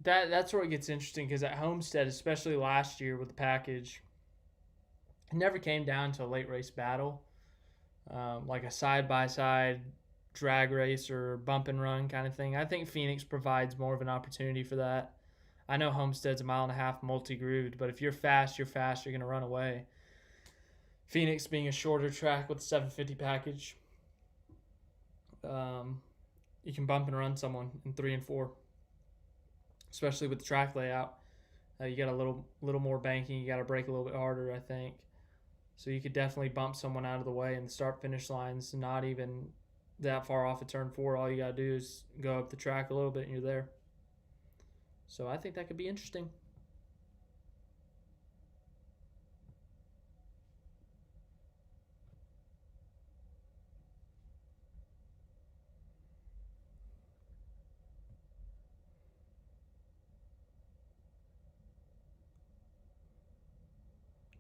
That's where it gets interesting because at Homestead, especially last year with the package, it never came down to a late race battle. like a side by side drag race or bump and run kind of thing. I think Phoenix provides more of an opportunity for that. I know Homestead's a mile and a half multi grooved, but if you're fast, you're fast, you're going to run away. Phoenix being a shorter track with a 750 package, um, you can bump and run someone in 3 and 4, especially with the track layout. You got a little more banking. You got to brake a little bit harder, I think. So you could definitely bump someone out of the way, and the start finish line's not even that far off of turn 4. All you got to do is go up the track a little bit, and you're there. So I think that could be interesting.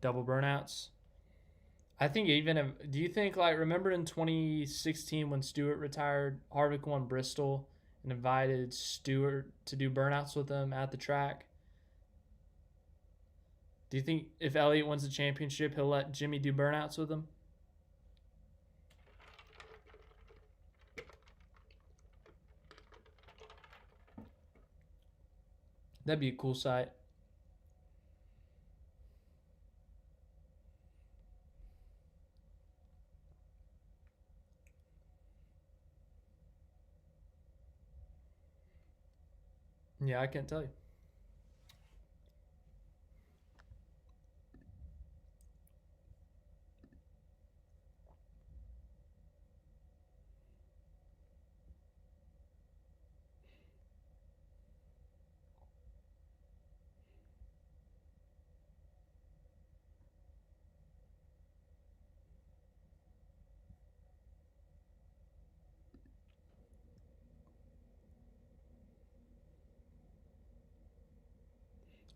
Double burnouts. I think even if, do you think, like, remember in 2016 when Stewart retired, Harvick won Bristol and invited Stewart to do burnouts with him at the track? Do you think if Elliott wins the championship, he'll let Jimmy do burnouts with him? That'd be a cool sight. Yeah, I can't tell you.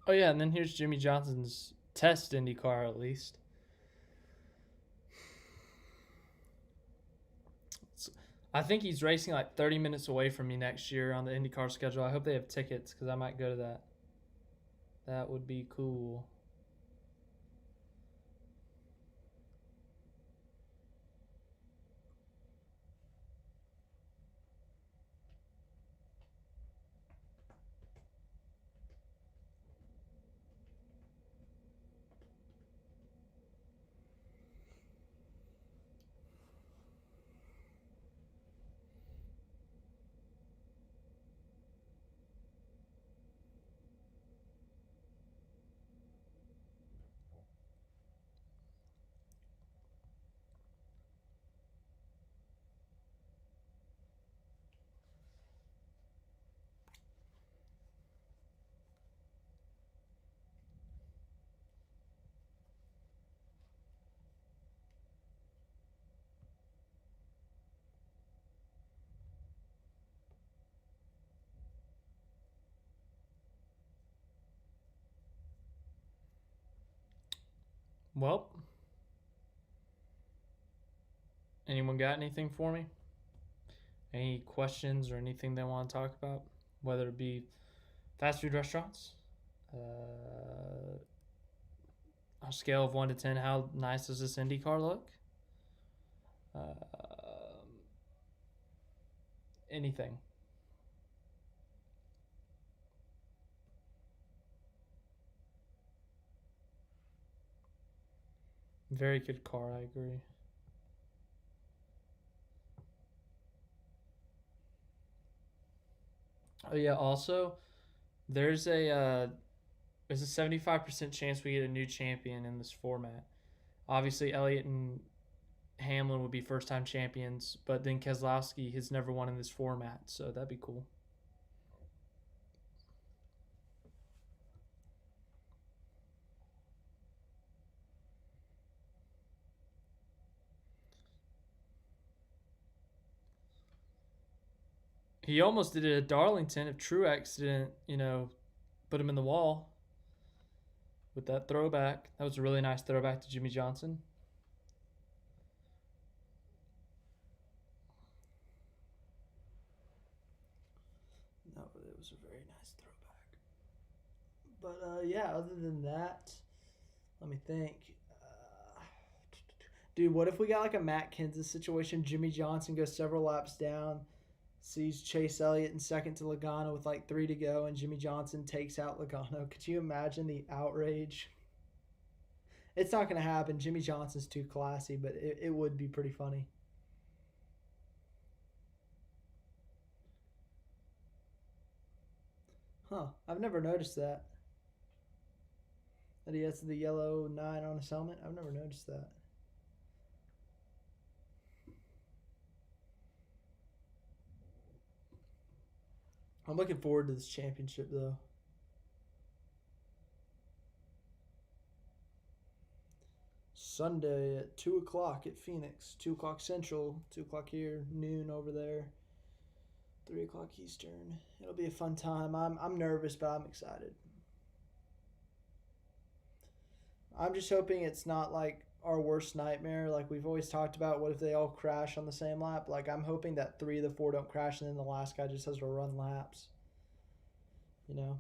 Oh yeah, and then here's Jimmy Johnson's test Indy car at least. I think he's racing like 30 minutes away from me next year on the IndyCar schedule. I hope they have tickets because I might go to that. That would be cool. Well, anyone got anything for me? Any questions or anything they want to talk about? Whether it be fast food restaurants, on a scale of 1 to 10, how nice does this Indy car look? Anything. Very good car, I agree. Oh yeah, also there's a 75% chance we get a new champion in this format. Obviously, Elliott and Hamlin would be first time champions, but then Keselowski has never won in this format, so that'd be cool. He almost did it at Darlington if Truex didn't, put him in the wall with that throwback. That was a really nice throwback to Jimmy Johnson. No, it was a very nice throwback. But yeah, other than that, let me think. Dude, what if we got like a Matt Kenseth situation? Jimmy Johnson goes several laps down, sees Chase Elliott in second to Logano with like 3 to go, and Jimmy Johnson takes out Logano. Could you imagine the outrage? It's not going to happen. Jimmy Johnson's too classy, but it would be pretty funny. Huh. I've never noticed that. That he has the yellow 9 on his helmet. I've never noticed that. I'm looking forward to this championship, though. Sunday at 2 o'clock at Phoenix. 2 o'clock Central, 2 o'clock here, noon over there, 3 o'clock Eastern. It'll be a fun time. I'm nervous, but I'm excited. I'm just hoping it's not like our worst nightmare. Like we've always talked about, what if they all crash on the same lap? Like I'm hoping that 3 of the 4 don't crash and then the last guy just has to run laps. You know?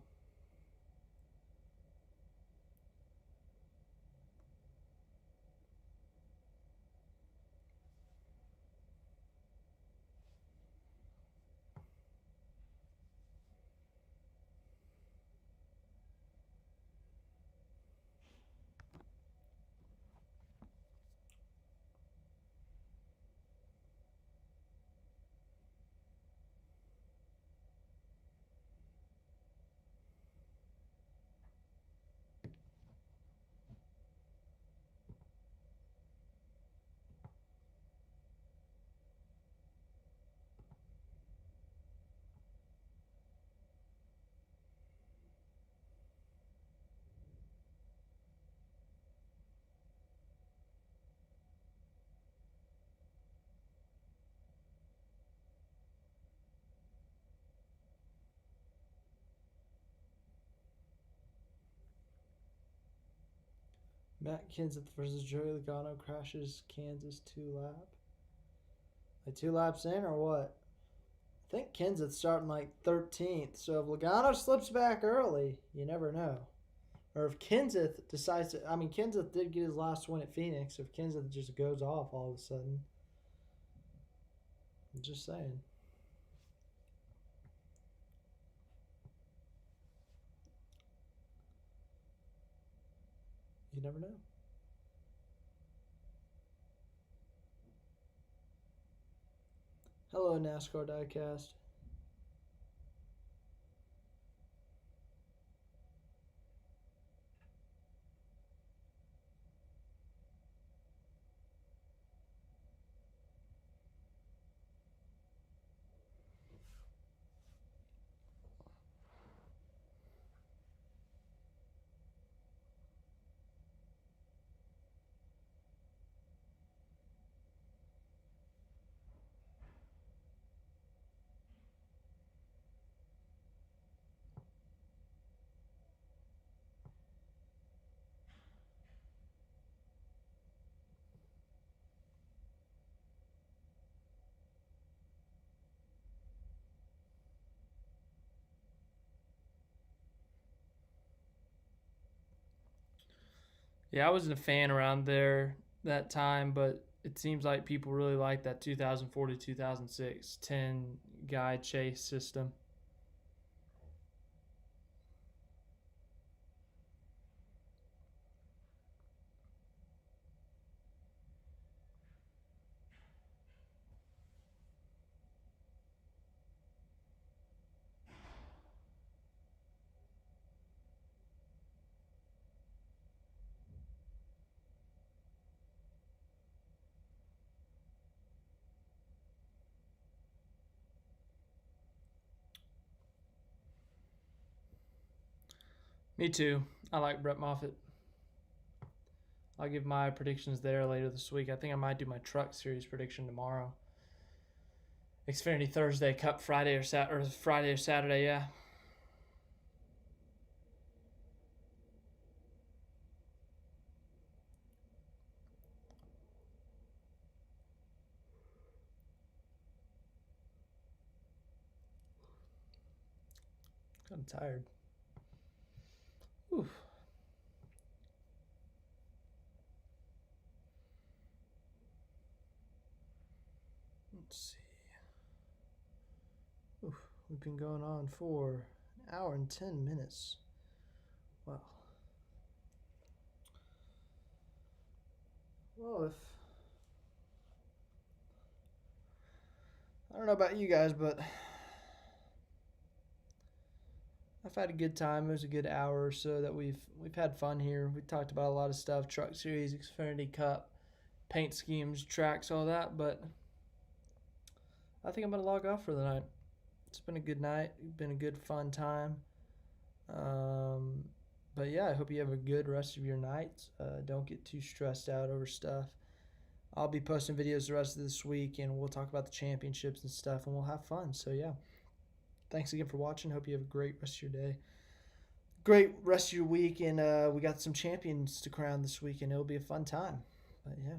Matt Kenseth versus Joey Logano crashes Kansas 2 lap. Like 2 laps in or what? I think Kenseth's starting like 13th. So if Logano slips back early, you never know. Or if Kenseth decides to. I mean, Kenseth did get his last win at Phoenix. If Kenseth just goes off all of a sudden. I'm just saying. You never know. Hello, NASCAR Diecast. Yeah, I wasn't a fan around there that time, but it seems like people really like that 2004 to 2006 10 guy chase system. Me too. I like Brett Moffitt. I'll give my predictions there later this week. I think I might do my truck series prediction tomorrow. Xfinity Thursday, Cup Friday or Friday or Saturday, yeah. I'm tired. Oof. Let's see. Oof, we've been going on for an hour and 10 minutes. Wow. Well, I don't know about you guys, but I've had a good time. It was a good hour or so that we've had fun here. We talked about a lot of stuff: Truck Series, Xfinity Cup, paint schemes, tracks, all that. But I think I'm gonna log off for the night. It's been a good night. It's been a good fun time. Um, but yeah, I hope you have a good rest of your night. Don't get too stressed out over stuff. I'll be posting videos the rest of this week, and we'll talk about the championships and stuff, and we'll have fun. So yeah, thanks again for watching. Hope you have a great rest of your day, great rest of your week, and we got some champions to crown this week, and it'll be a fun time. But yeah.